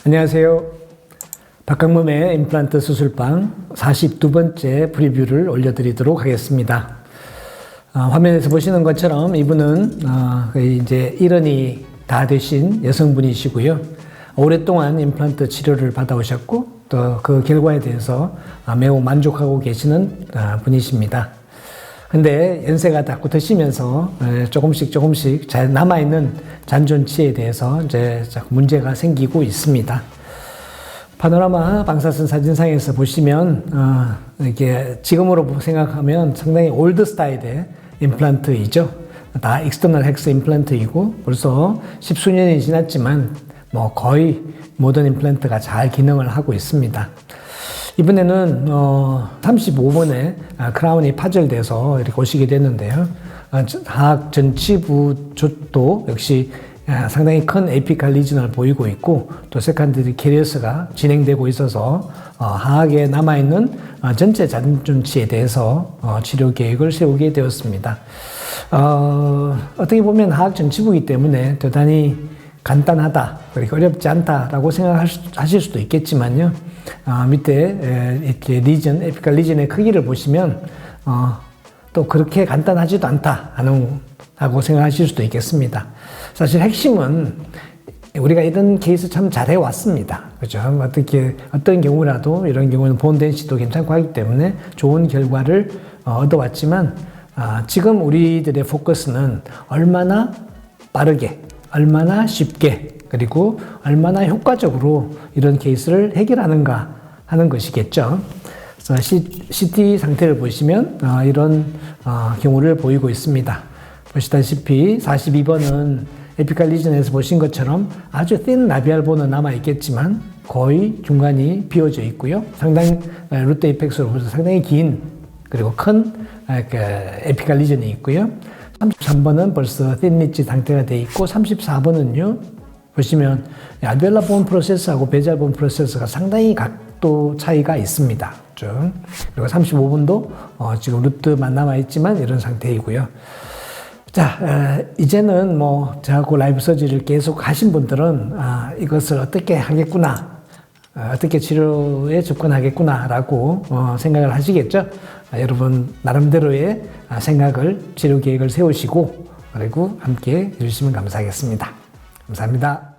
안녕하세요. 박강범의 임플란트 수술방 42번째 프리뷰를 올려드리도록 하겠습니다. 화면에서 보시는 것처럼 이분은 이제 일흔이 다 되신 여성분이시고요. 오랫동안 임플란트 치료를 받아오셨고 또 그 결과에 대해서 매우 만족하고 계시는 분이십니다. 근데 연세가 자꾸 드시면서 조금씩 남아있는 잔존치에 대해서 이제 자꾸 문제가 생기고 있습니다. 파노라마 방사선 사진상에서 보시면 이게 지금으로 생각하면 상당히 올드 스타일의 임플란트이죠. 다 익스터널 헥스 임플란트이고 벌써 십수년이 지났지만 뭐 거의 모든 임플란트가 잘 기능을 하고 있습니다. 이번에는 35번에 크라운이 파절돼서 이렇게 오시게 됐는데요. 하악 전치부도 역시 상당히 큰 에피칼 리전을 보이고 있고 또 세컨더리 캐리어스가 진행되고 있어서 하악에 남아있는 전체 잔존치에 대해서 치료 계획을 세우게 되었습니다. 어떻게 보면 하악 전치부이기 때문에 대단히 간단하다, 그리고 어렵지 않다라고 생각하실 수도 있겠지만요. 밑에 이렇게 리전, 에피칼 리전의 크기를 보시면 또 그렇게 간단하지도 않다 하고 생각하실 수도 있겠습니다. 사실 핵심은 우리가 이런 케이스 참 잘해 왔습니다. 그죠? 어떤 경우라도 이런 경우는 본 덴시티도 괜찮고 하기 때문에 좋은 결과를 얻어왔지만 지금 우리들의 포커스는 얼마나 빠르게, 얼마나 쉽게, 그리고 얼마나 효과적으로 이런 케이스를 해결하는가 하는 것이겠죠. 그래서 CT 상태를 보시면 이런 경우를 보이고 있습니다. 보시다시피 42번은 에피칼 리전에서 보신 것처럼 아주 뜬 라비알 본은 남아있겠지만 거의 중간이 비어져 있고요. 상당히 루트 에이펙스로 보셔서 상당히 긴 그리고 큰 에피칼 리전이 있고요. 33번은 벌써 뜬 리지 상태가 되어 있고 34번은요. 보시면 알베올라 본 프로세스하고 베잘 본 프로세스가 상당히 각도 차이가 있습니다. 그리고 35번도 지금 루트만 남아있지만 이런 상태이고요. 자, 이제는 저하고 라이브 서지를 계속 하신 분들은 이것을 어떻게 하겠구나, 어떻게 치료에 접근하겠구나라고 생각을 하시겠죠. 여러분 나름대로의 생각을, 치료 계획을 세우시고 그리고 함께 해주시면 감사하겠습니다. 감사합니다.